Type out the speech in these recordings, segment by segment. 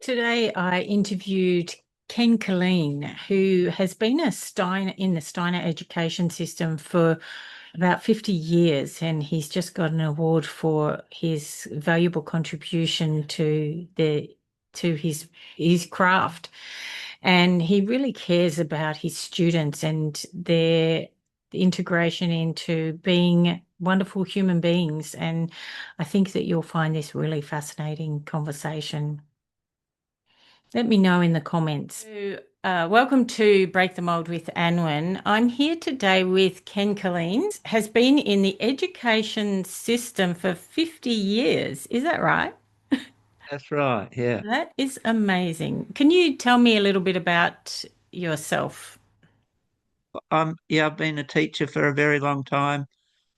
Today I interviewed Ken Killeen, who has been in the Steiner education system for about 50 years, and he's just got an award for his valuable contribution to his craft. And he really cares about his students and their integration into being wonderful human beings. And I think that you'll find this really fascinating conversation. Let me know in the comments. Welcome to Break the Mold with Anwyn. I'm here today with Ken Killeen, has been in the education system for 50 years. Is that right? That's right. Yeah. That is amazing. Can you tell me a little bit about yourself? Yeah, I've been a teacher for a very long time.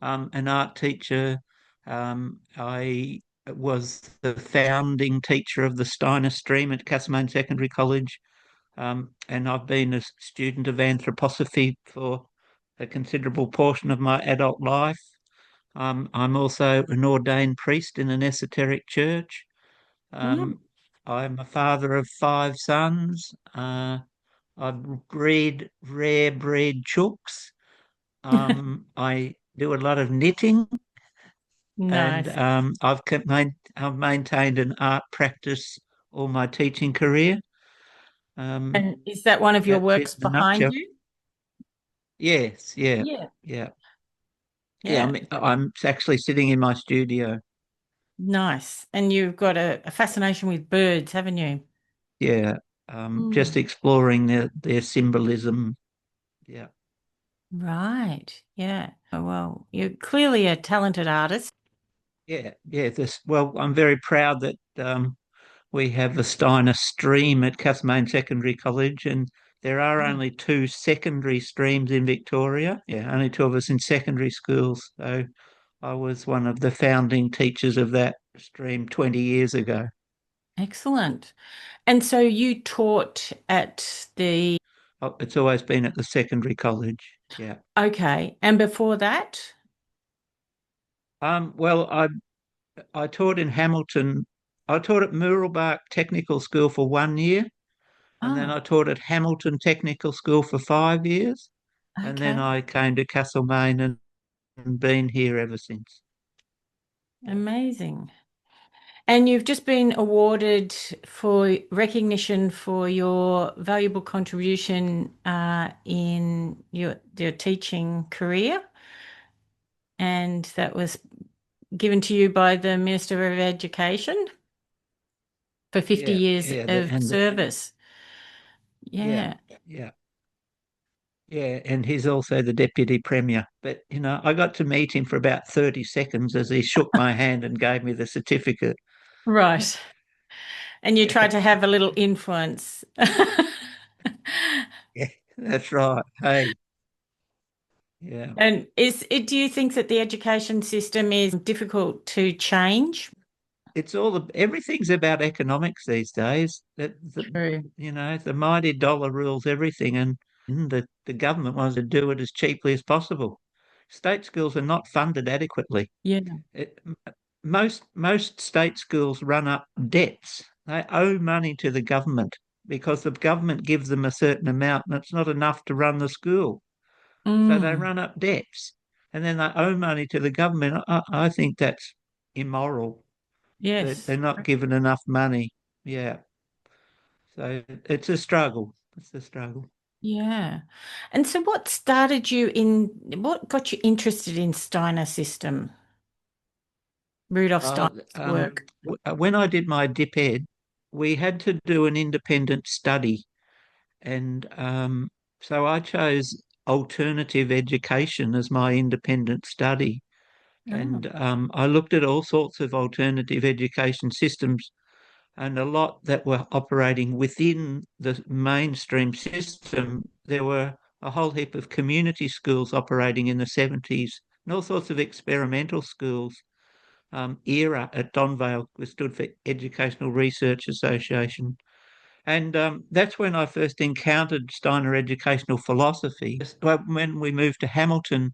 An art teacher. I was the founding teacher of the Steiner stream at Castlemaine Secondary College. And I've been a student of anthroposophy for a considerable portion of my adult life. I'm also an ordained priest in an esoteric church. Mm. Um, I'm a father of five sons. I breed rare breed chooks. I do a lot of knitting, and Nice. I've maintained an art practice all my teaching career. Um, And is that one of your that's it works in a behind nutshell. you? Yes, yeah, Yeah. yeah, yeah. Yeah. I'm actually sitting in my studio. Nice. And you've got a fascination with birds, haven't you? Yeah, just Mm. exploring their symbolism. Yeah, Right. Yeah. Oh, well, you're clearly a talented artist. yeah, yeah. Well, I'm very proud that we have the Steiner stream at Castlemaine Secondary College, and there are Mm. only two secondary streams in Victoria. Yeah, only two of us in secondary schools. So I was one of the founding teachers of that stream 20 years ago. Excellent. And so you taught at the, Oh, it's always been at the secondary college. Yeah. okay. And before that? Well, I taught in Hamilton. I taught at Muralbark Technical School for 1 year, and then Oh, I taught at Hamilton Technical School for 5 years, and then okay. I came to Castlemaine and been here ever since. Yeah. Amazing. And you've just been awarded for recognition for your valuable contribution in your teaching career. And that was given to you by the Minister of Education for 50 Yeah, years yeah, of service. yeah, Yeah. yeah, yeah, and he's also the deputy premier. But I got to meet him for about 30 seconds as he shook my hand and gave me the certificate. Right. And you tried to have a little influence. Yeah, that's right. Hey, yeah. And do you think that the education system is difficult to change? Everything's about economics these days. True. The mighty dollar rules everything, and the government wants to do it as cheaply as possible. State schools are not funded adequately. Yeah. It, most state schools run up debts. They owe money to the government because the government gives them a certain amount, and it's not enough to run the school. So they Mm. run up debts, and then they owe money to the government. I think that's immoral. They're Yes. not given enough money. Yeah. So it's a struggle. It's a struggle. Yeah. And so what got you interested in Steiner system, Rudolf Uh, Steiner's work? when I did my dip ed, we had to do an independent study. And so I chose alternative education as my independent study. Oh, And I looked at all sorts of alternative education systems and a lot that were operating within the mainstream system. There were a whole heap of community schools operating in the 70s and all sorts of experimental schools. ERA at Donvale, which stood for Educational Research Association. And that's when I first encountered Steiner educational philosophy. Well, when we moved to Hamilton,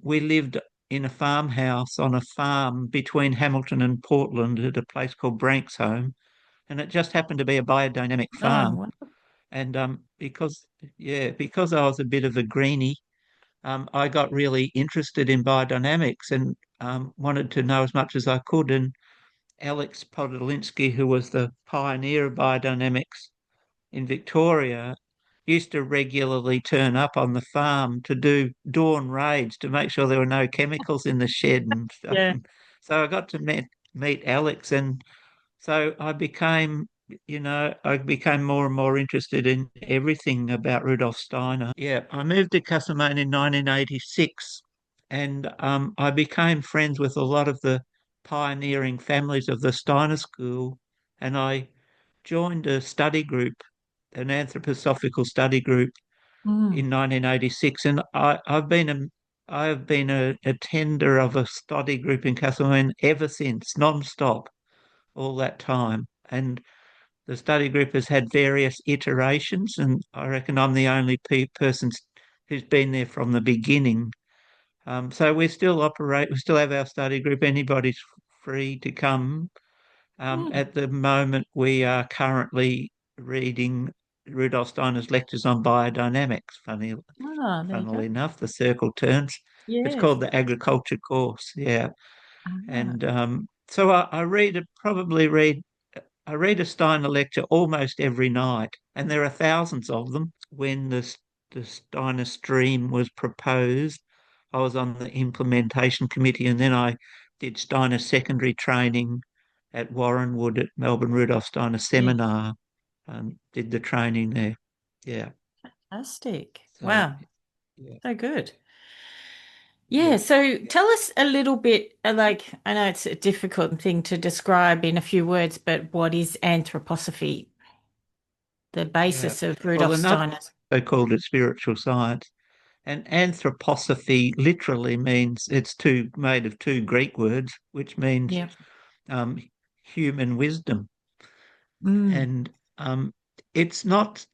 we lived in a farmhouse on a farm between Hamilton and Portland at a place called Branksholme. and it just happened to be a biodynamic Oh, farm. And because I was a bit of a greenie, I got really interested in biodynamics and wanted to know as much as I could. And Alex Podolinsky, who was the pioneer of biodynamics in Victoria, used to regularly turn up on the farm to do dawn raids to make sure there were no chemicals in the shed and stuff. yeah. And so I got to meet Alex, and so I became more and more interested in everything about Rudolf Steiner. Yeah, I moved to Castlemaine in 1986, and I became friends with a lot of the pioneering families of the Steiner School, and I joined a study group, an anthroposophical study group Mm. in 1986, and I have been a attender of a study group in Castlemaine ever since, non-stop, all that time. And the study group has had various iterations, and I reckon I'm the only person who's been there from the beginning. So we still have our study group. Anybody's free to come. Mm. At the moment, we are currently reading Rudolf Steiner's lectures on biodynamics. Ah, there you Funnily go. enough, the circle turns. It's Yes. called the agriculture course. Yeah, Ah, and so I I read a Steiner lecture almost every night, and there are thousands of them. When the Steiner stream was proposed, I was on the implementation committee, and then I did Steiner secondary training at Warrenwood at Melbourne Rudolf Steiner yes. Seminar, and did the training there. Yeah. Fantastic. So Wow. yeah, So good. Yeah, yeah, so tell us a little bit, like, I know it's a difficult thing to describe in a few words, but what is anthroposophy, the yeah. basis of Well, Rudolf another Steiner's? they called it spiritual science. And anthroposophy literally means it's made of two Greek words, which means Yeah. um, human wisdom. Mm. And it's not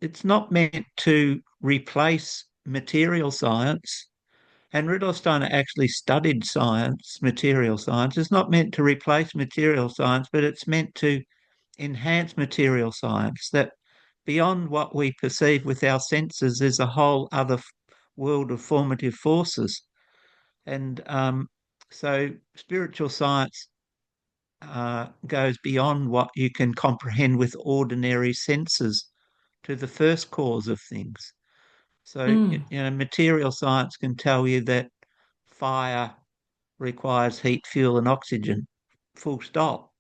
meant to replace material science. And Rudolf Steiner actually studied science, material science. It's not meant to replace material science, but it's meant to enhance material science. That beyond what we perceive with our senses is a whole other world of formative forces. And so spiritual science goes beyond what you can comprehend with ordinary senses to the first cause of things. So, Mm. material science can tell you that fire requires heat, fuel, and oxygen, full stop.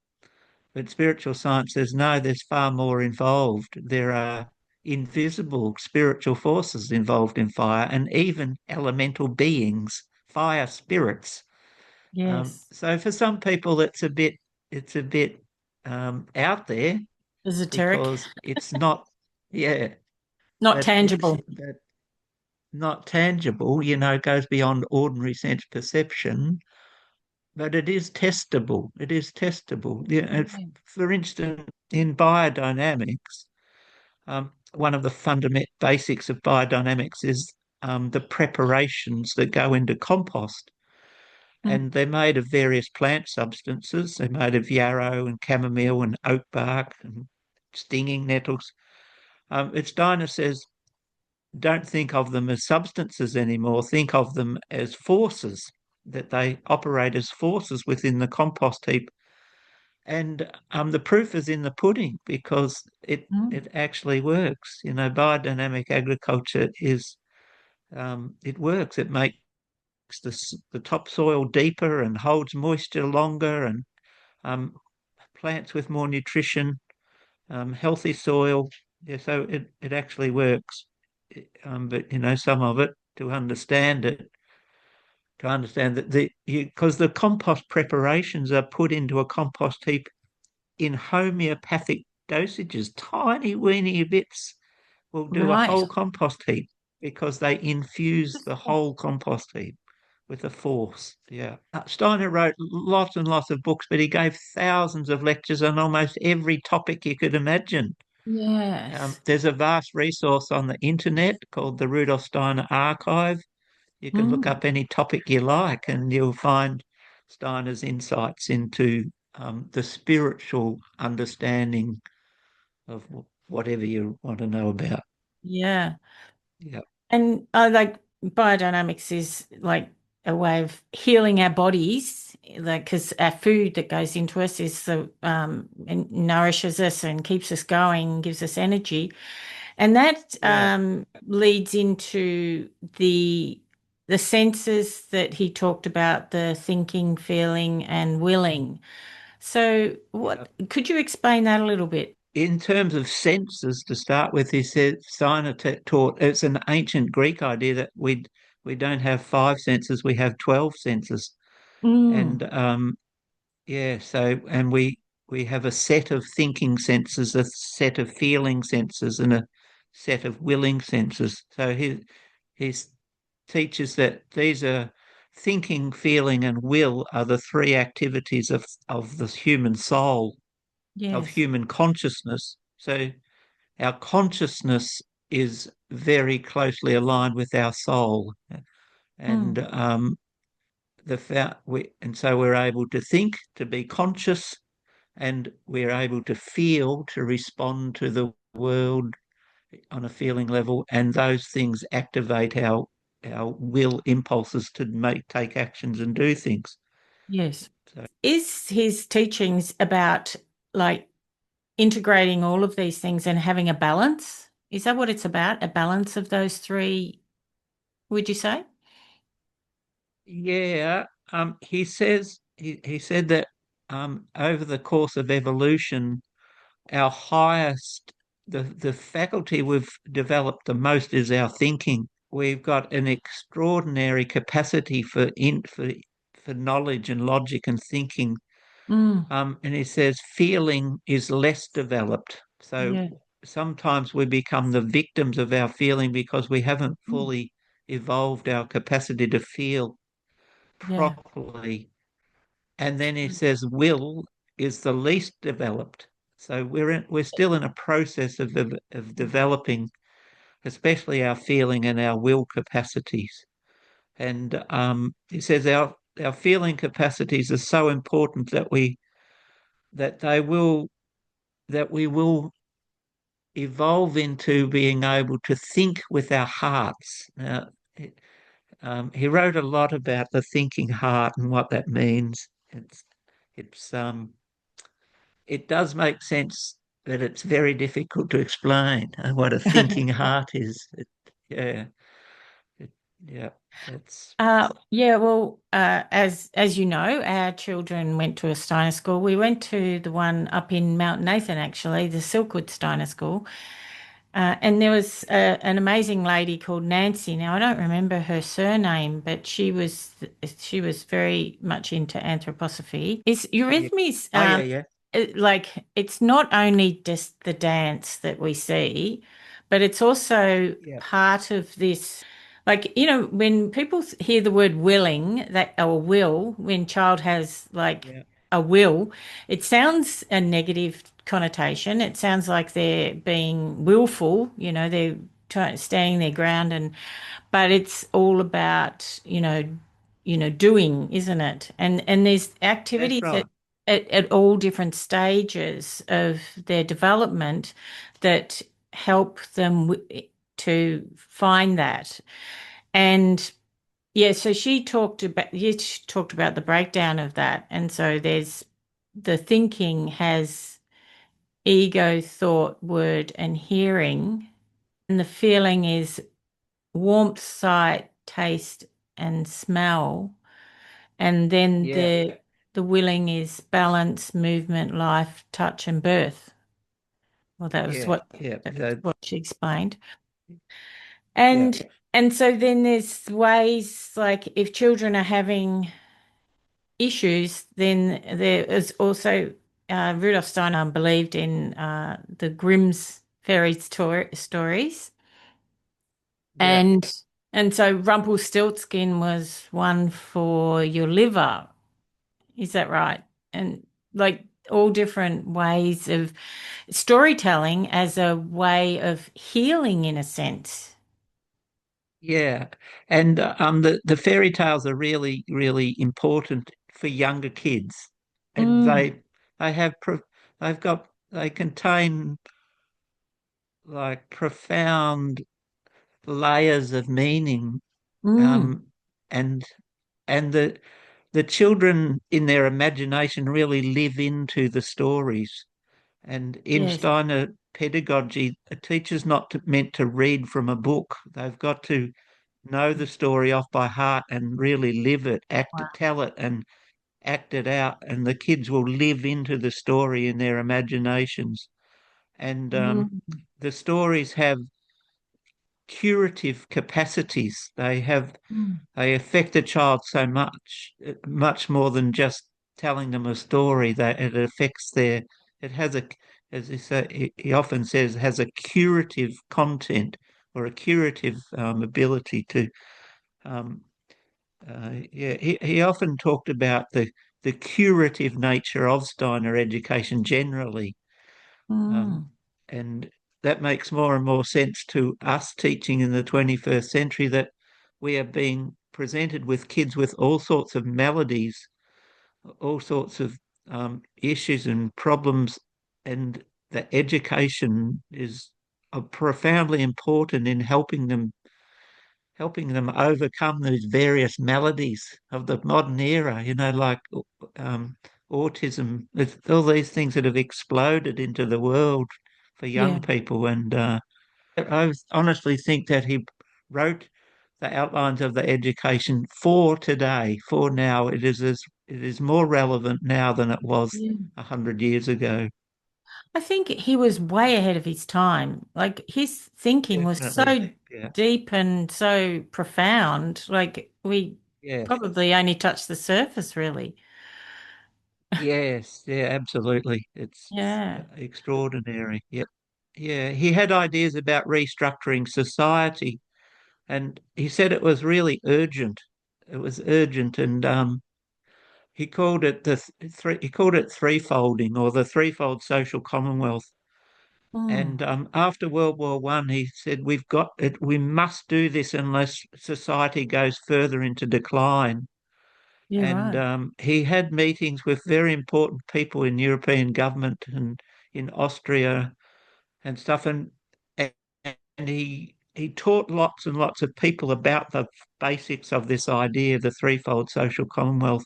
But spiritual science says no, there's far more involved. There are invisible spiritual forces involved in fire and even elemental beings, fire spirits. Yes. So for some people, it's a bit out there Esoteric, because it's not, yeah, not but tangible. not tangible. Goes beyond ordinary sense perception. But it is testable. It is testable. Yeah, Yeah. for instance, in biodynamics, one of the fundamental basics of biodynamics is the preparations that go into compost. Mm. And they're made of various plant substances. They're made of yarrow and chamomile and oak bark and stinging nettles. Steiner says, don't think of them as substances anymore. Think of them as forces, that they operate as forces within the compost heap. And the proof is in the pudding because Mm. it actually works. Biodynamic agriculture it works. It makes the topsoil deeper and holds moisture longer, and um, plants with more nutrition, healthy soil. Yeah, so it actually works. But some of it to understand that because the compost preparations are put into a compost heap in homeopathic dosages, tiny weeny bits will do a Right. whole compost heap because they infuse the whole compost heap with a force. Yeah. Steiner wrote lots and lots of books, but he gave thousands of lectures on almost every topic you could imagine. Yes. There's a vast resource on the internet called the Rudolf Steiner Archive. You can look Mm. up any topic you like and you'll find Steiner's insights into the spiritual understanding of whatever you want to know about. Yeah. Yeah, And like biodynamics is like a way of healing our bodies, like because our food that goes into us is the and nourishes us and keeps us going, gives us energy, and that yeah, leads into the senses that he talked about, the thinking, feeling, and willing. So, yeah. what could you explain that a little bit? In terms of senses, to start with, he said Steiner taught it's an ancient Greek idea that we don't have five senses, we have 12 senses, Mm, and yeah, so and we have a set of thinking senses, a set of feeling senses, and a set of willing senses. So he teaches that these are thinking, feeling, and will are the three activities of the human soul, of yes. human consciousness. So our consciousness is very closely aligned with our soul, and Mm, and so we're able to think, to be conscious, and we're able to feel, to respond to the world on a feeling level, and those things activate our will impulses to take actions and do things. yes. So Is his teachings about like integrating all of these things and having a balance? Is that what it's about? A balance of those three, would you say? yeah, he said that over the course of evolution, our highest the faculty we've developed the most is our thinking. We've got an extraordinary capacity for knowledge and logic and thinking. Mm, And he says feeling is less developed. So yeah. sometimes we become the victims of our feeling because we haven't Mm, fully evolved our capacity to feel yeah. properly. And then he says will is the least developed. So we're still in a process of developing, especially our feeling and our will capacities. And he says our feeling capacities are so important that they will that we will evolve into being able to think with our hearts. Now, he wrote a lot about the thinking heart and what that means. It's it does make sense, but it's very difficult to explain what a thinking heart is. Yeah, it, yeah, it's Yeah, well, as you know, our children went to a Steiner school. We went to the one up in Mount Nathan, actually, the Silkwood Steiner School. And there was an amazing lady called Nancy. Now I don't remember her surname, but she was very much into anthroposophy. Is yeah. eurythmies Oh yeah, yeah, like it's not only just the dance that we see, but it's also yeah, part of this. Like, when people hear the word willing, that or will, when child has like yeah. a will, it sounds a negative connotation. It sounds like they're being willful, they're standing their ground, but it's all about, doing, isn't it? And there's That's activities right. at all different stages of their development that help them to find that. And yeah, so you talked about the breakdown of that. And so there's the thinking has ego, thought, word, and hearing. And the feeling is warmth, sight, taste, and smell. And then Yeah, the willing is balance, movement, life, touch, and birth. Well, that was yeah, what yeah. that's So, what she explained. yeah, And so then there's ways like if children are having issues, then there is also Rudolf Steiner believed in the Grimm's stories, yeah, and and so Rumpelstiltskin was one for your liver. Is that right? And like all different ways of storytelling as a way of healing, in a sense. yeah. And the fairy tales are really really important for younger kids, and Mm, they have they've got they contain like profound layers of meaning, Mm, um, and and the children in their imagination really live into the stories. And in yes. Steiner pedagogy, a teacher's not meant to read from a book. They've got to know the story off by heart and really live it, act it, Wow. tell it, and act it out. And the kids will live into the story in their imaginations. And Mm, the stories have curative capacities. mm, They affect a child so much, much more than just telling them a story. That it affects their. It has a, as he say, he often says, has a curative content or a curative ability to. Um, yeah, he often talked about the curative nature of Steiner education generally, um, mm. and that makes more and more sense to us teaching in the 21st century, that we are being presented with kids with all sorts of maladies, all sorts of issues and problems, and that education is profoundly important in helping them overcome these various maladies of the modern era, like um, autism, all these things that have exploded into the world for Yeah. young people. And I honestly think that he wrote the outlines of the education for today, for now. It is more relevant now than it was Yeah. 100 years ago. I think he was way ahead of his time. Like his thinking was Definitely. so Yeah. deep and so profound. Like we Yes. probably only touched the surface, really. Yes. Yeah, absolutely. It's Yeah. extraordinary. Yep. Yeah. He had ideas about restructuring society, and he said it was really urgent. It was urgent, and he called it he called it threefolding, or the threefold social commonwealth. Mm. And after World War I, he said, "We've got it. We must do this unless society goes further into decline." You're And right. he had meetings with very important people in European government and in Austria and stuff. And he taught lots and lots of people about the basics of this idea, the threefold social commonwealth,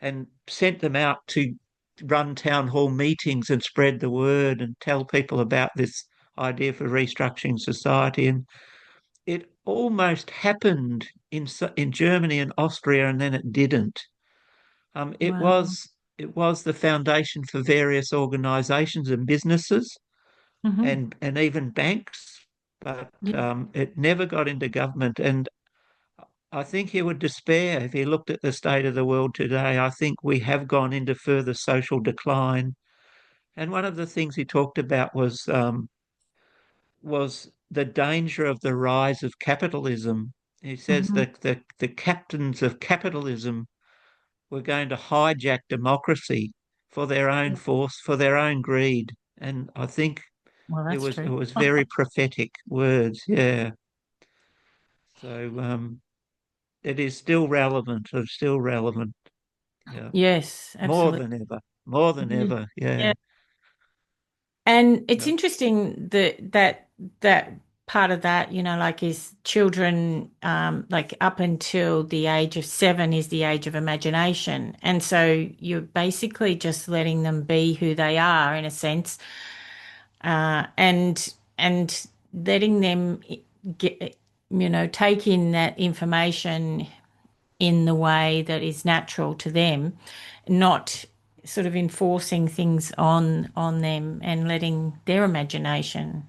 and sent them out to run town hall meetings and spread the word and tell people about this idea for restructuring society. And it almost happened in Germany and Austria, and then it didn't. It Wow. was it was the foundation for various organisations and businesses, Hmm. and even banks, but Yeah. it never got into government. And I think he would despair if he looked at the state of the world today. I think we have gone into further social decline. And one of the things he talked about was the danger of the rise of capitalism. He says Hmm. that the captains of capitalism were going to hijack democracy for their own force, for their own greed. And I think Well, it that's was it true. was very prophetic words. Yeah. So it is still relevant. It's still relevant. Yeah. Yes, More absolutely. than ever. More than Yeah. ever. Yeah. Yeah. And it's Yeah. interesting that part of that, like is children, like up until the age of 7 is the age of imagination. And so you're basically just letting them be who they are in a sense, and letting them get, take in that information in the way that is natural to them, not sort of enforcing things on them and letting their imagination,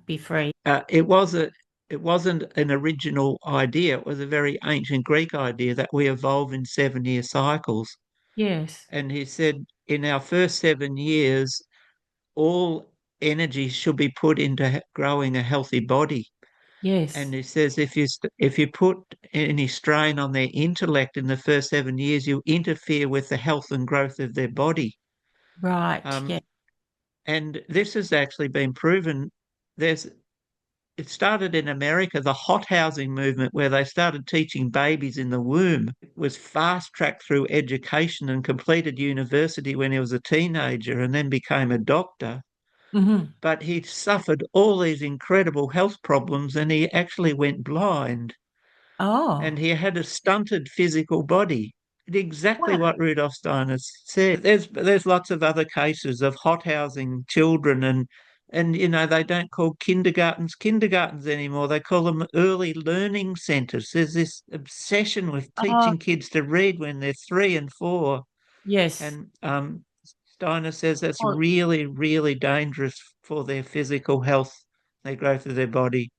be free. It wasn't an original idea. It was a very ancient Greek idea that we evolve in 7-year cycles. Yes, And he said in our first 7 years, all energy should be put into growing a healthy body. And yes, he says if you put any strain on their intellect in the first 7 years, you interfere with the health and growth of their body. right, Um, yeah, and this has actually been proven. There's It started in America, the hot housing movement, where they started teaching babies in the womb. It was fast tracked through education and completed university when he was a teenager and then became a doctor. Hmm. but he suffered all these incredible health problems and he actually went blind and Oh, he had a stunted physical body. Exactly wow. what Rudolf Steiner said. There's lots of other cases of hothousing children and they don't call kindergartens anymore. They call them early learning centres. There's this obsession with Oh, teaching kids to read when they're 3 and 4. yes. And Steiner says that's Well, really, really dangerous for their physical health, their growth of their body.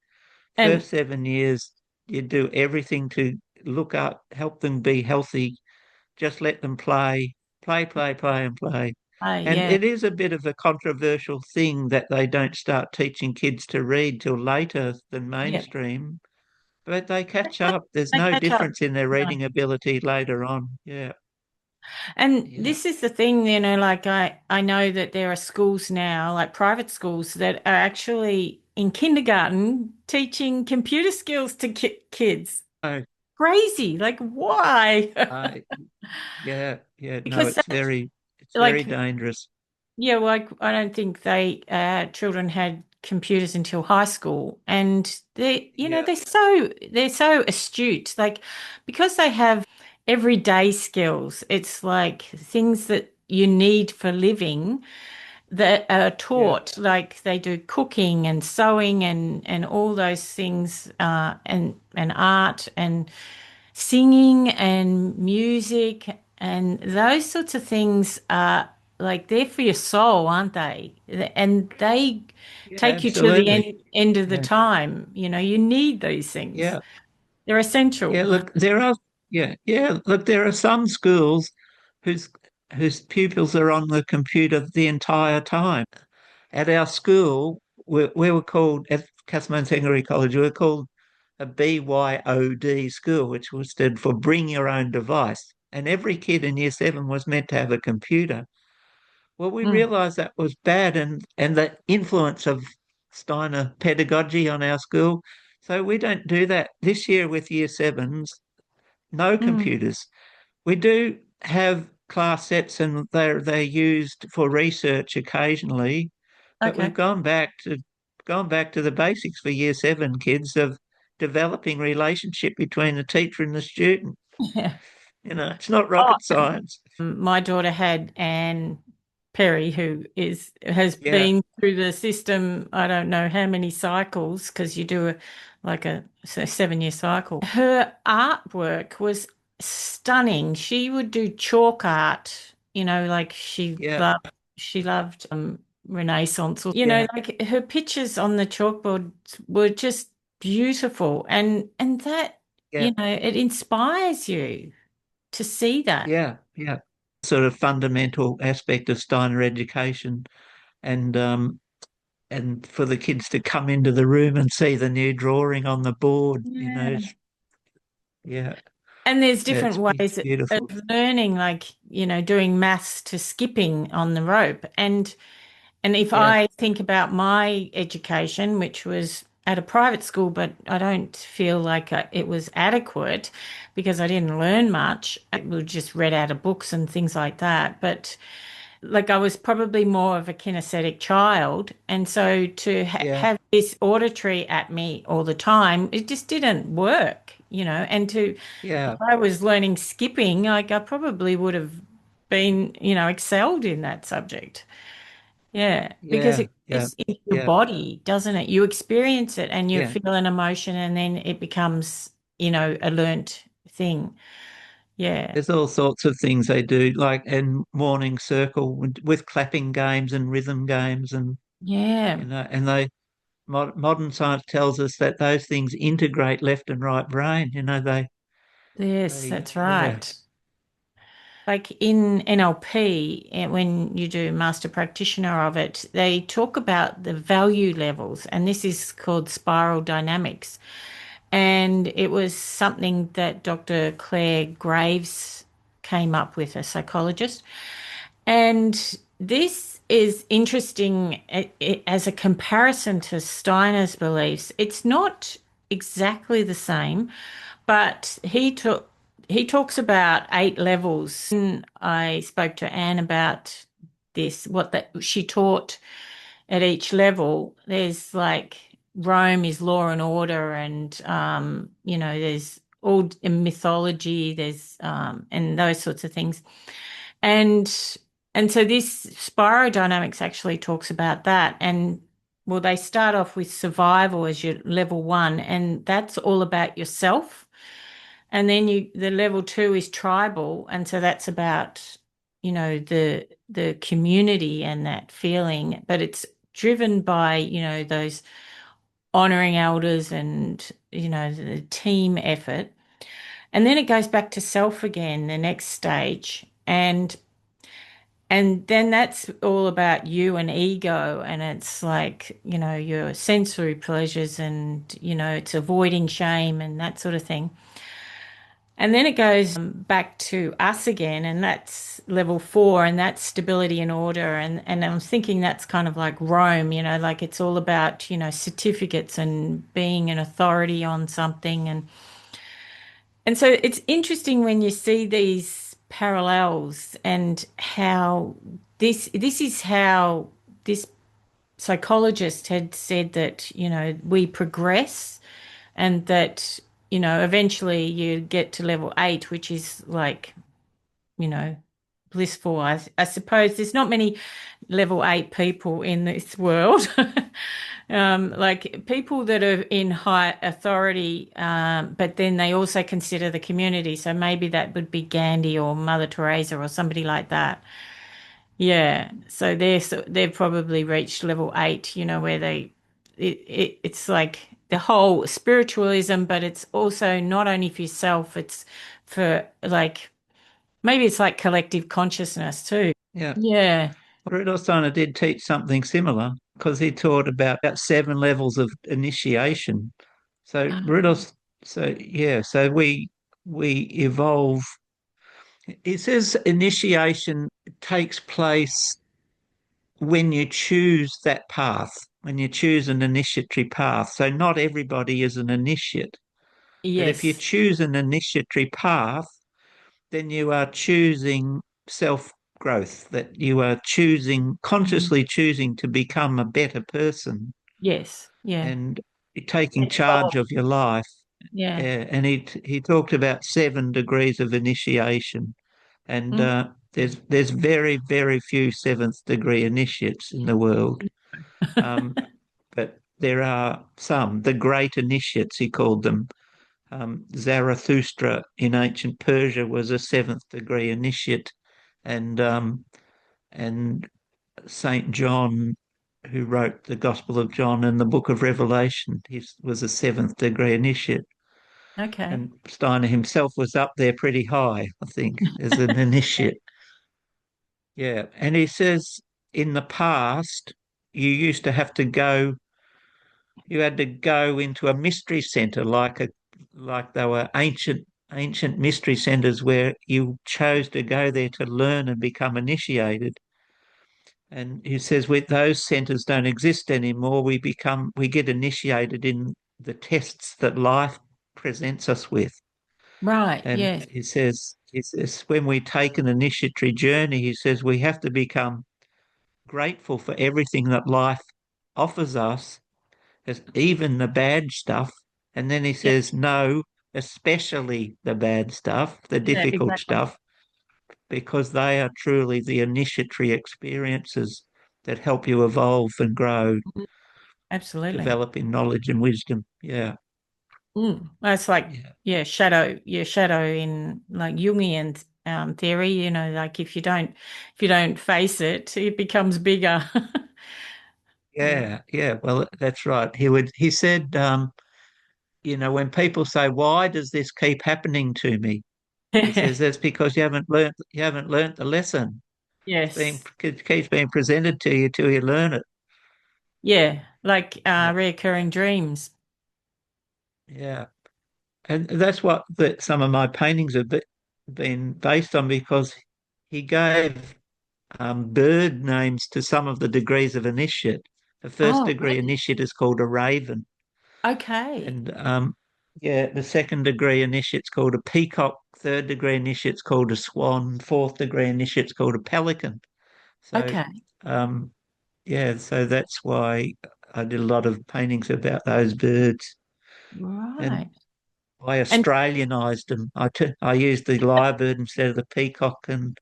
and First 7 years, you do everything to look up, help them be healthy. Just let them play, and play. And yeah, it is a bit of a controversial thing that they don't start teaching kids to read till later than yeah. mainstream, but they catch up. There's They no catch up. difference in their No. reading ability later on. Yeah, And yeah. this is the thing, like I know that there are schools now, like private schools, that are actually in kindergarten teaching computer skills to kids. Oh, Crazy. Like, why? I, yeah, yeah. No, Because that's it's very like, dangerous. yeah, like I don't think they children had computers until high school, and Yeah, they're so astute. Like because they have everyday skills, it's like things that you need for living that are yeah, taught. Like they do cooking and sewing and all those things, and art and singing and music and those sorts of things are like they're for your soul, aren't they? And they yeah. take you to the Absolutely. end of the Yeah, time. You need these things. yeah. They're Yeah, essential. look, yeah. Look, there are some schools whose whose pupils are on the computer the entire time. At our school, we were called at Castlemaine Secondary College. We were called a BYOD school, which was stood for Bring Your Own Device. And every kid in Year 7 was meant to have a computer. Well, we Mm, realised that was bad, and the influence of Steiner pedagogy on our school. So we don't do that this year with Year 7s. No mm. computers. We do have class sets and they're used for research occasionally, but we've Okay. gone back to the basics for year 7 kids of developing relationship between the teacher and the student. Yeah. It's not Oh, rocket science. my daughter had Anne Perry, who has Yeah, been through the system, I don't know how many cycles, because you do a 7-year cycle. Her artwork was stunning. She would do chalk art, like yeah, she loved Renaissance, or yeah, like her pictures on the chalkboard were just beautiful. And that, yeah, it inspires you to see that. yeah. Sort of fundamental aspect of Steiner education, and for the kids to come into the room and see the new drawing on the board. Yeah. Yeah, And there's yeah, different it's ways of beautiful. learning, like, doing maths to skipping on the rope. And if Yeah, I think about my education, which was at a private school, but I don't feel like it was adequate because I didn't learn much. We just read out of books and things like that. But like I was probably more of a kinesthetic child. And so to yeah, have this auditory at me all the time, it just didn't work. And if yeah, I was learning skipping, like I probably would have been, excelled in that subject. Yeah, because yeah, it yeah, gets into your yeah, body, doesn't it? You experience it and you yeah. feel an emotion and then it becomes, a learnt thing. Yeah. There's all sorts of things they do, like in morning circle with clapping games and rhythm games, and Yeah. and modern science tells us that those things integrate left and right brain. Yes, They that's yeah, right. Like in NLP, when you do master practitioner of it, they talk about the value levels, and this is called spiral dynamics. And it was something that Dr. Claire Graves came up with, a psychologist. And this is interesting as a comparison to Steiner's beliefs. It's not exactly the same, but he talks about 8 levels. And I spoke to Anne about this, what that she taught at each level. There's like Rome is law and order, and there's all in mythology, there's and those sorts of things. And so this spirodynamics actually talks about that. And well, they start off with survival as your level one, and that's all about yourself. And then the level two is tribal, and so that's about, the community and that feeling, but it's driven by, those honoring elders and, the team effort. And then it goes back to self again, the next stage. And then that's all about you and ego. And it's like, your sensory pleasures and, it's avoiding shame and that sort of thing. And then it goes back to us again, and that's level four, and that's stability and order. And I'm thinking that's kind of like Rome, like it's all about, certificates and being an authority on something. And so it's interesting when you see these parallels and how this is how this psychologist had said that, we progress, and that, eventually you get to level eight, which is like, you know, blissful. I suppose there's not many level eight people in this world. Like people that are in high authority, but then they also consider the community. So maybe that would be Gandhi or Mother Teresa or somebody like that. Yeah. So they've probably reached level eight, where it's like the whole spiritualism, but it's also not only for yourself, it's for like maybe it's like collective consciousness too. Yeah. Yeah. Rudolf Steiner did teach something similar because he taught about seven levels of initiation. So Um, Rudolf, so yeah, so we evolve. It says initiation takes place when you choose that path, when you choose an initiatory path. So not everybody is an initiate, but if you yes. choose an initiatory path, then you are choosing self growth, that you are choosing, Mhm. consciously choosing to become a better person Yes. Yeah. and taking And charge evolve. of your life. Yeah. And he talked about 7 degrees of initiation, and Mm. there's very few seventh degree initiates in the world, um, but there are some. The great initiates, he called them. Zarathustra in ancient Persia was a seventh degree initiate, and and Saint John, who wrote the Gospel of John and the Book of Revelation, he was a seventh degree initiate. Okay. And Steiner himself was up there pretty high, I think, as an initiate. Yeah, and he says in the past you used to have to go, you had to go into a mystery center like they were ancient mystery centers where you chose to go there to learn and become initiated. And he says with those centers don't exist anymore. We get initiated in the tests that life presents us with. Right. And Yes. he says when we take an initiatory journey, he says we have to become grateful for everything that life offers us, even the bad stuff. And then he Yeah. says, no, especially the bad stuff, the Yeah. difficult Exactly. stuff, because they are truly the initiatory experiences that help you evolve and grow, Mhm. Absolutely. develop in knowledge and wisdom. Yeah. Well, it's like, Yeah. yeah, your shadow in like Jungian theory, like if you don't face it, it becomes bigger. Yeah. Yeah. Yeah. Well, that's right. He said, when people say, why does this keep happening to me? He says that's because you haven't learnt the lesson. Yes. It keeps being presented to you till you learn it. Yeah. Like Yeah, reoccurring dreams. yeah, and that's what some of my paintings have been based on because he gave bird names to some of the degrees of initiate. The first Oh, degree really? initiate is called a raven, Okay. and yeah, the second degree initiate's called a peacock. Third degree initiate's called a swan. Fourth degree initiate's called a pelican. So Okay. um, yeah, so that's why I did a lot of paintings about those birds. And Right. I And Australianised them. I used the lyrebird instead of the peacock, and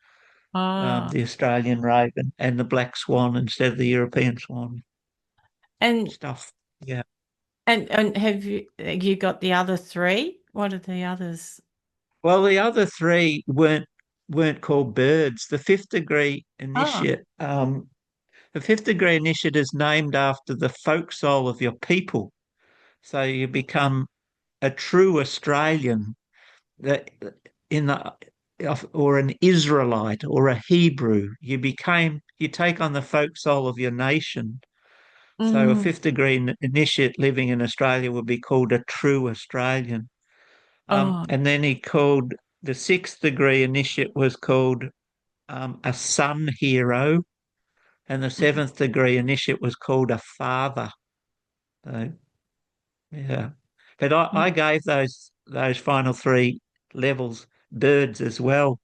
ah, the Australian raven and the black swan instead of the European swan and stuff. Yeah. and have you got the other three? What are the others? Well, the other three weren't called birds. Ah, The fifth degree initiate is named after the folk soul of your people. So you become a true Australian that in the or an Israelite or a Hebrew. You take on the folk soul of your nation. So a mm, fifth degree initiate living in Australia would be called a true Australian. oh, And then he called the sixth degree initiate was called a sun hero, and the seventh degree initiate was called a father. So, yeah, but I mm, gave those final three levels birds as well.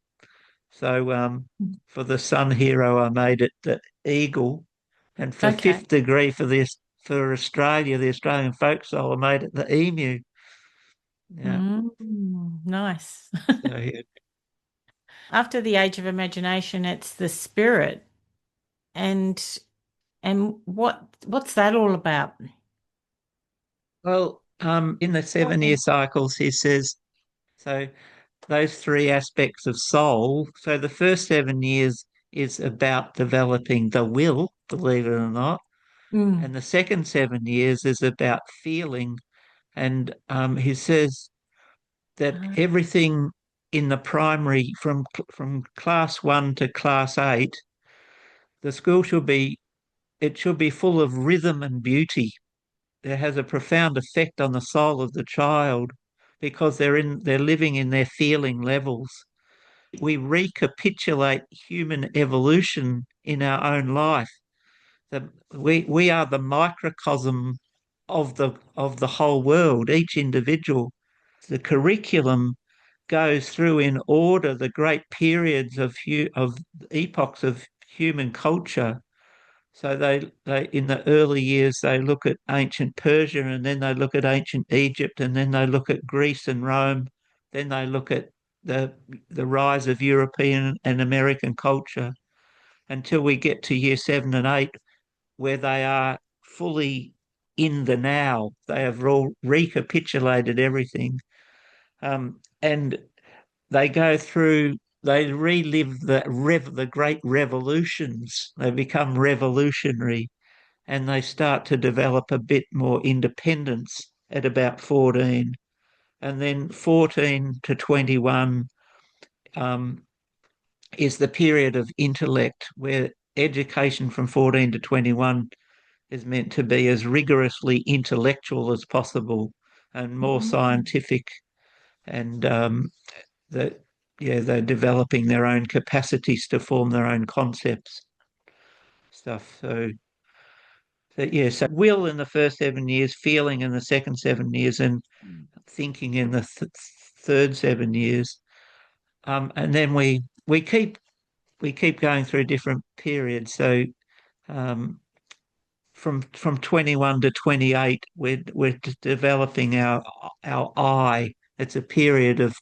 So for the sun hero, I made it the eagle, and for okay. fifth degree for Australia, the Australian folk soul, I made it the emu. Yeah. Nice. So yeah. After the age of imagination, it's the spirit. And what's that all about? Well, in the 7 year cycles, he says so. Those three aspects of soul. So the first 7 years is about developing the will, believe it or not, Mm. and the second 7 years is about feeling. And he says that Ah, everything in the primary from class 1 to class 8, the school should be full of rhythm and beauty. It has a profound effect on the soul of the child because they're living in their feeling levels. We recapitulate human evolution in our own life. We are the microcosm of the whole world, each individual. The curriculum goes through in order the great periods of epochs of human culture. So they in the early years they look at ancient Persia, and then they look at ancient Egypt, and then they look at Greece and Rome, then they look at the the rise of European and American culture until we get to year 7 and 8, where they are fully in the now. They have all recapitulated everything, and they go through. They relive the great revolutions. They become revolutionary, and they start to develop a bit more independence at about 14. And then 14 to 21 um, is the period of intellect, where education from 14 to 21 is meant to be as rigorously intellectual as possible and more mm. scientific. And that, yeah, they're developing their own capacities to form their own concepts, stuff. So will in the first 7 years, feeling in the second 7 years, and thinking in the third 7 years. And then we keep going through different periods. So um, from 21 to 28, we're developing our I. It's a period of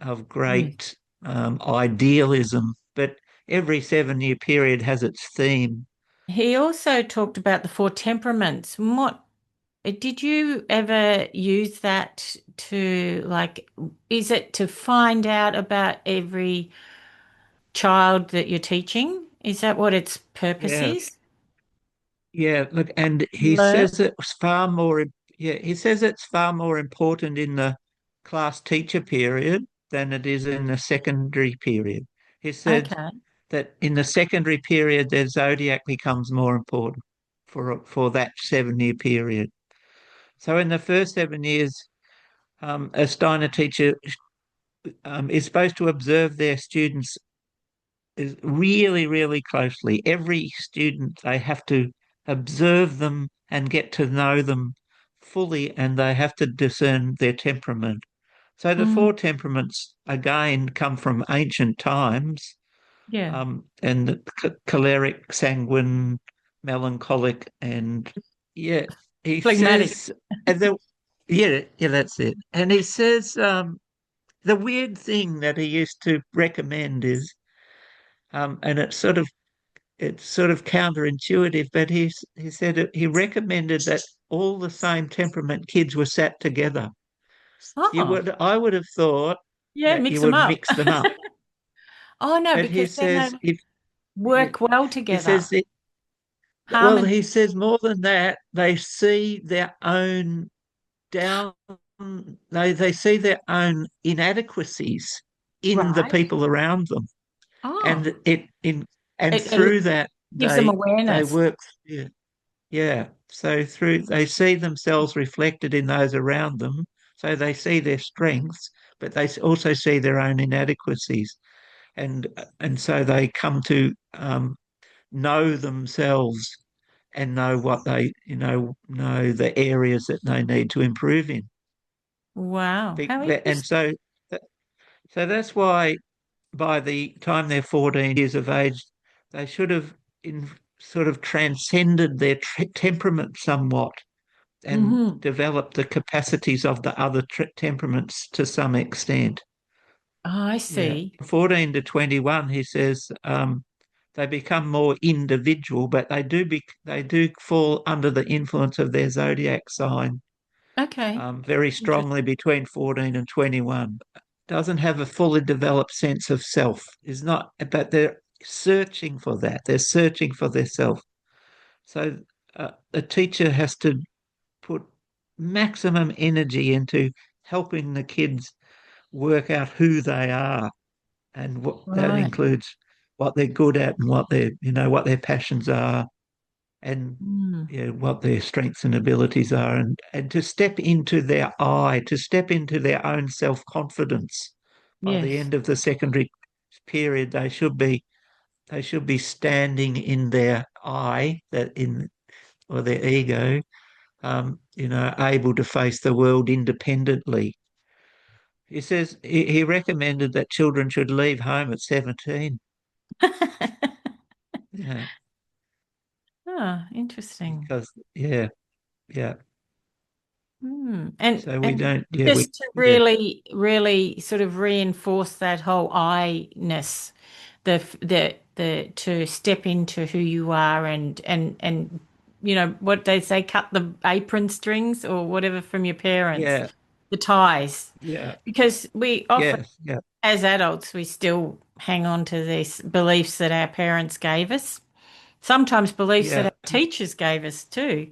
Yes. great idealism, but every 7 year period has its theme. He also talked about the four temperaments. What did you ever use that to like, is it to find out about every child that you're teaching? Is that what its purpose Yeah, is? yeah. Look, and he Learn. says it's far more. Yeah, he says it's far more important in the class teacher period than it is in the secondary period. He said Okay. that in the secondary period, their zodiac becomes more important for that 7 year period. So in the first 7 years, a Steiner teacher is supposed to observe their students is really, really closely. Every student, they have to observe them and get to know them fully, and they have to discern their temperament. So the Mm, four temperaments again come from ancient times, yeah. and the choleric, sanguine, melancholic, and yeah, he Phlegmatic. says, and the, yeah, that's it. And he says, the weird thing that he used to recommend is, and it's sort of counterintuitive, but he said he recommended that all the same temperament kids were sat together. Oh, I would have thought yeah, that you mix them would up. mix them up, Oh no, but he because then they says if work well he together. says that, well, Harmony. he says more than that, they see their own down, they see their own inadequacies in the Right. people around them, Oh, and it through that gives them they awareness. work. Yeah, yeah. So through they see themselves reflected in those around them. So they see their strengths, but they also see their own inadequacies, and so they come to know themselves and know what they know the areas that they need to improve in. Wow, how And interesting. so that's why by the time they're 14 years of age, they should have in sort of transcended their temperament somewhat and Hmm. developed the capacities of the other temperaments to some extent. Oh, I Yeah. see. 14 to 21, he says, they become more individual, but they do fall under the influence of their zodiac sign Okay. very Interesting. strongly between 14 and 21. Doesn't have a fully developed sense of self. Is not, but they're searching for that. They're searching for their self. So a teacher has to put maximum energy into helping the kids work out who they are, and what that Right. includes what they're good at and what their passions are, and Mm. what their strengths and abilities are, and to step into to step into their own self-confidence. By the Yes. end of the secondary period, they should be standing in their I, that in or their ego, able to face the world independently. He says he recommended that children should leave home at 17. Yeah, Oh, interesting. because yeah, yeah. So we And don't, yeah, just to yeah, really, really sort of reinforce that whole I-ness, the to step into who you are and what they say, cut the apron strings or whatever from your parents, yeah, the ties. yeah, Because we often, yes, yeah, as adults, we still hang on to these beliefs that our parents gave us, sometimes beliefs that yeah, our teachers gave us too.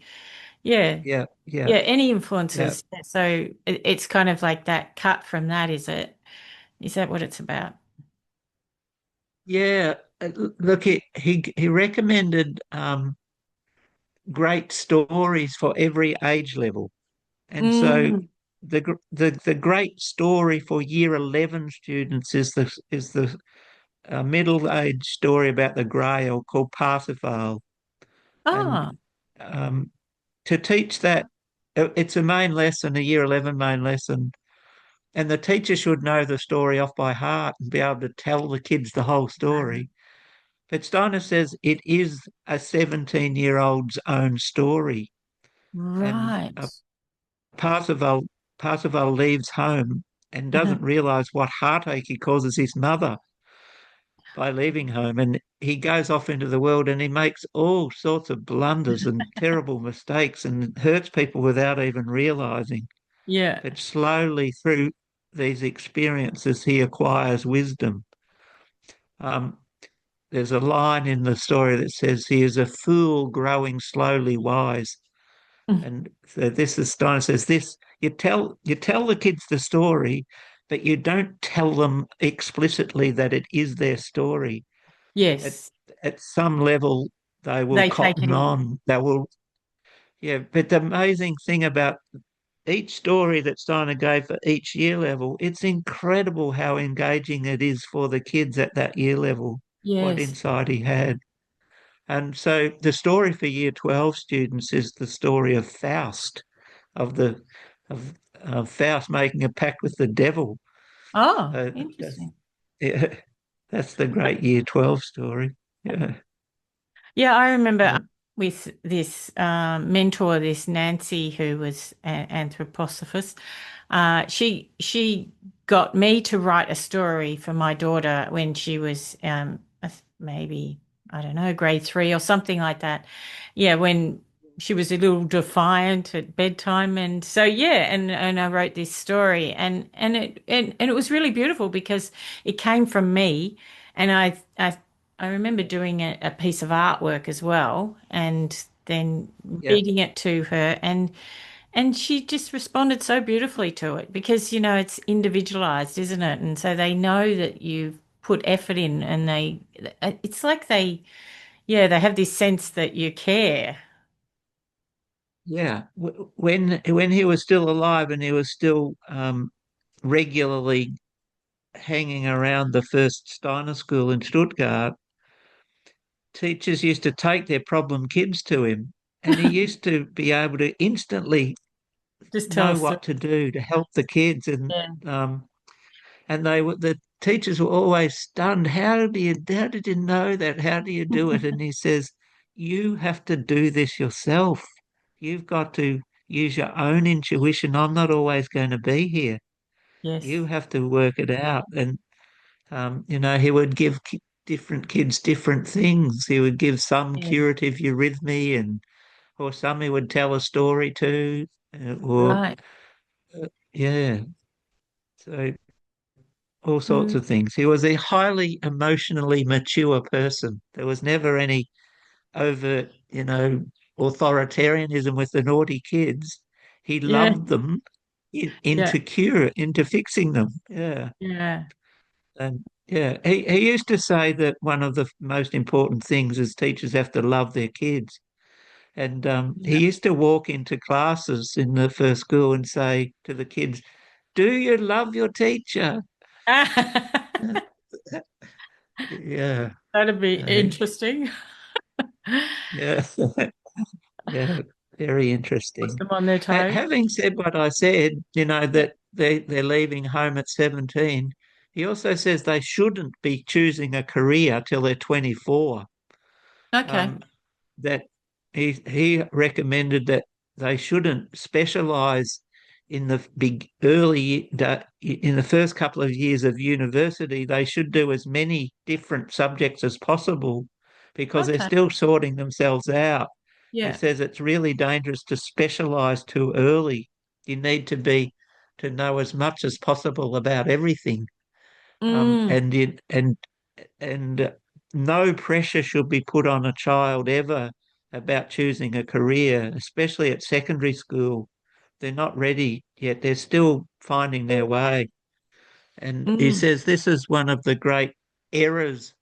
Yeah. yeah, yeah, Yeah, any yeah, influences. So it's kind of like that cut from that, is it? Is that what it's about? yeah. Look, he recommended great stories for every age level, and so Mm. the great story for year 11 students is the middle age story about the Grail called Parsifal, Ah, and to teach that it's a main lesson, a year 11 main lesson, and the teacher should know the story off by heart and be able to tell the kids the whole story. But Steiner says it is a 17-year-old's own story. And right. Parzival, Parzival leaves home and doesn't realize what heartache he causes his mother by leaving home. And he goes off into the world and he makes all sorts of blunders and terrible mistakes and hurts people without even realizing. Yeah. But slowly through these experiences, he acquires wisdom. Um, there's a line in the story that says, he is a fool growing slowly wise. And so this is Steiner says this, you tell the kids the story, but you don't tell them explicitly that it is their story. At Yes. at some level they will They take it cotton in. on. They will, yeah. But the amazing thing about each story that Steiner gave for each year level, it's incredible how engaging it is for the kids at that year level, what Yes. insight he had. And so the story for year 12 students is the story of Faust, of the of Faust making a pact with the devil. Oh, That's interesting. yeah, that's the great year 12 story. Yeah. Yeah, I remember Yeah. with this mentor, this Nancy, who was an anthroposophist. She got me to write a story for my daughter when she was maybe, I don't know, grade 3 or something like that. Yeah, when she was a little defiant at bedtime, and so yeah, and I wrote this story, and it was really beautiful because it came from me, and I remember doing a piece of artwork as well, and then Yeah, reading it to her, and she just responded so beautifully to it because, it's individualized, isn't it? And so they know that you've put effort in, and it's like yeah, they have this sense that you care. yeah. When he was still alive and he was still regularly hanging around the first Steiner school in Stuttgart, teachers used to take their problem kids to him, and he used to be able to instantly Just tell know us. what to do to help the kids. Yeah. Um, and the teachers were always stunned. How did you know that? How do you do it? And he says, you have to do this yourself. You've got to use your own intuition. I'm not always going to be here. You Yes. have to work it out. And he would give different kids different things. He would give some Yeah. curative eurythmy, and or some he would tell a story to, or Right. yeah, so all sorts Mm. of things. He was a highly emotionally mature person. There was never any overt, authoritarianism with the naughty kids. He Yeah. loved them Yeah. into fixing them. Yeah. Yeah. And yeah, he used to say that one of the most important things is teachers have to love their kids. And he Yeah. used to walk into classes in the first school and say to the kids, do you love your teacher? Yeah. That'd be Uh, interesting. yeah. Yeah. Very Puts interesting. them on their toes. Having said what I said, Yeah. that they're leaving home at 17, he also says they shouldn't be choosing a career till they're 24. Okay. Um, that he recommended that they shouldn't specialize in the in the first couple of years of university. They should do as many different subjects as possible because they're Okay. still sorting themselves out. He Yeah. says it's really dangerous to specialize too early. You need to know as much as possible about everything, um, Mm. and it, and no pressure should be put on a child ever about choosing a career, especially at secondary school. They're not ready yet. They're still finding their way. And he Mm. says this is one of the great errors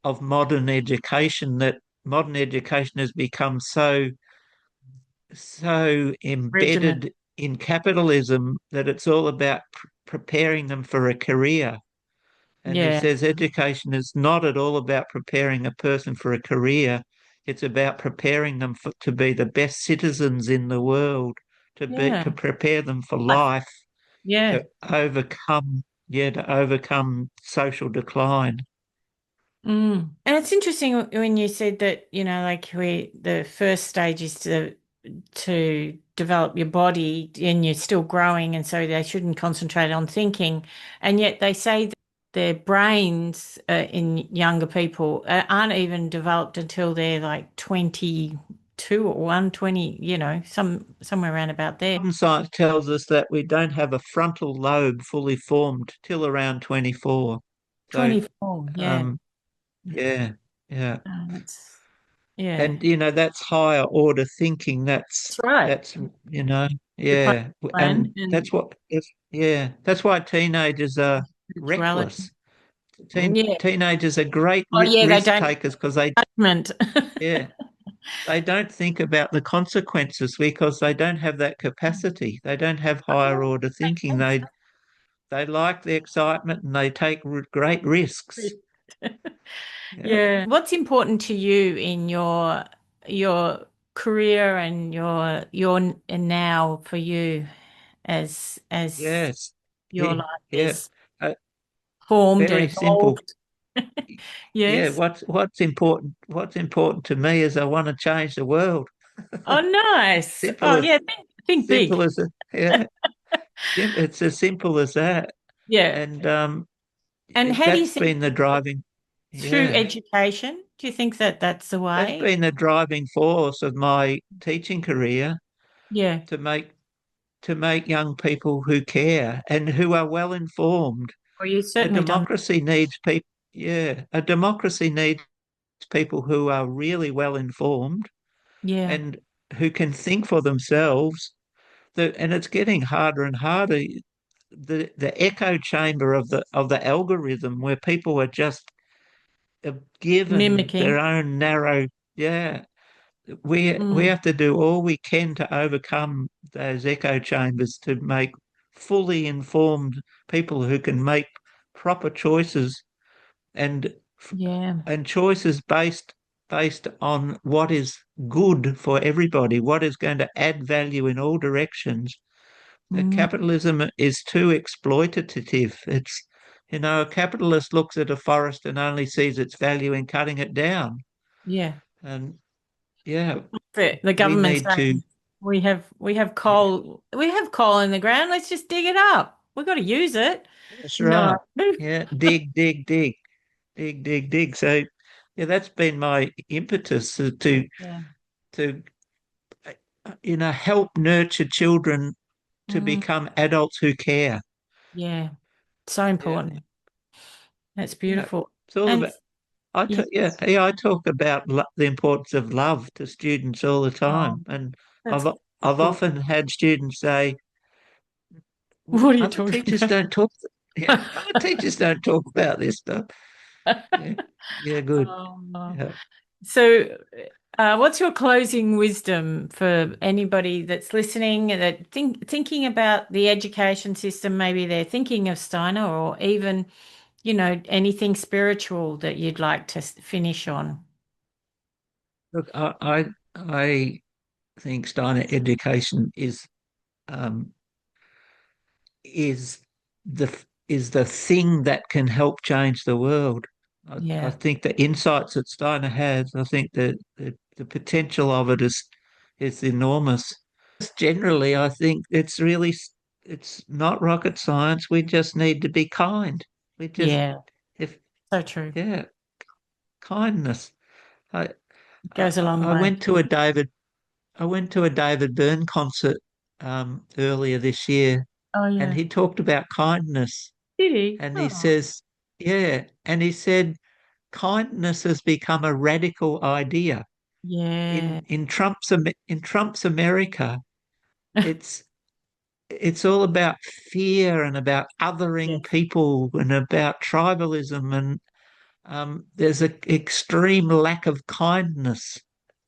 of modern education, that modern education has become so Regiment. embedded in capitalism that it's all about preparing them for a career. And he Yeah. says education is not at all about preparing a person for a career. It's about preparing them to be the best citizens in the world, to Yeah. prepare them for I- life, Yeah. to to overcome social decline. Mm. And it's interesting when you said that, like the first stage is to develop your body and you're still growing, and so they shouldn't concentrate on thinking. And yet they say that their brains in younger people aren't even developed until they're like 22 or 120, somewhere around about there. Modern science tells us that we don't have a frontal lobe fully formed till around 24. So, 24, yeah. um, yeah, yeah. That's yeah. And that's higher order thinking. That's right. That's you know The part yeah, plan and and that's why teenagers are spirituality. reckless. Yeah. Teenagers are great Oh yeah, they risk don't takers because judgment. yeah they don't think about the consequences because they don't have that capacity. They don't have higher order Makes thinking. sense. They like the excitement and they take great risks. Yeah. Yeah. What's important to you in your career and your and now for you as Yes. your Yeah. life Yeah. is Uh, formed and very simple. evolved? Yeah, Yes. what's important to me is I want to change the world. Oh, nice. Simple Oh, as yeah. Think simple big. as yeah, it's as simple as that. Yeah. And And how do you that's think been the driving, through yeah, education? Do you think that that's the that's way? been the driving force of my teaching career Yeah. to make young people who care and who are well informed. Well, you've A certainly done. democracy needs people, yeah, a democracy needs people who are really well informed Yeah. and who can think for themselves. And it's getting harder and harder. The echo chamber of the algorithm where people are just given Mimicking. their own narrow, yeah. We Mm. have to do all we can to overcome those echo chambers to make fully informed people who can make proper choices and Yeah. choices based on what is good for everybody, what is going to add value in all directions. Mm. Capitalism is too exploitative. A capitalist looks at a forest and only sees its value in cutting it down. Yeah. And yeah, The we government's need to, saying we have yeah, coal in the ground. Let's just dig it up. We've got to use it. that's No. right. Yeah, dig. So, yeah, that's been my impetus Yeah. to help nurture children to Mm. become adults who care. Yeah. So Yeah, important. That's yeah. beautiful. It's all And about. yes. I talk about the importance of love to students all the Oh, time, and that's I've I've cool. often had students say, What are you "Other talking teachers don't talk. Yeah, about? other teachers don't talk about this stuff." Yeah, yeah, good. Oh. Yeah. So, what's your closing wisdom for anybody that's listening that thinking about the education system? Maybe they're thinking of Steiner, or even, anything spiritual that you'd like to finish on. Look, I think Steiner education um, is the is the thing that can help change the world. I Yeah, think the insights that Steiner has, I think that the potential of it is enormous. Generally, I think it's not rocket science. We just need to be kind. We just yeah, if so true. yeah, kindness. I It goes a long I way. went to a David Byrne concert earlier this year, Oh and yeah, he talked about kindness, did he? and he Oh says, yeah, and he said kindness has become a radical idea yeah, in Trump's America. It's it's all about fear and about othering yes, people and about tribalism, and there's an extreme lack of kindness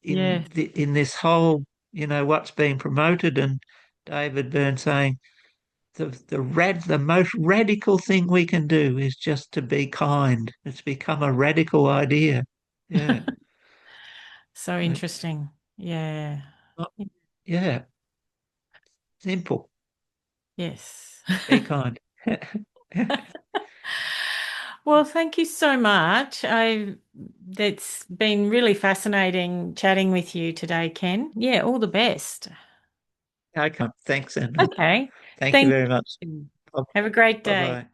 yes. in this whole, what's being promoted. And David Byrne saying the most radical thing we can do is just to be kind. It's become a radical idea. Yeah, So it's interesting. Yeah. not, yeah, simple. Yes. Be kind. Well, thank you so much. It's been really fascinating chatting with you today, Ken. Yeah, all the best. Okay, thanks, Anwyn. Okay. Thank you Thank very much. you. Have a great Bye day. bye.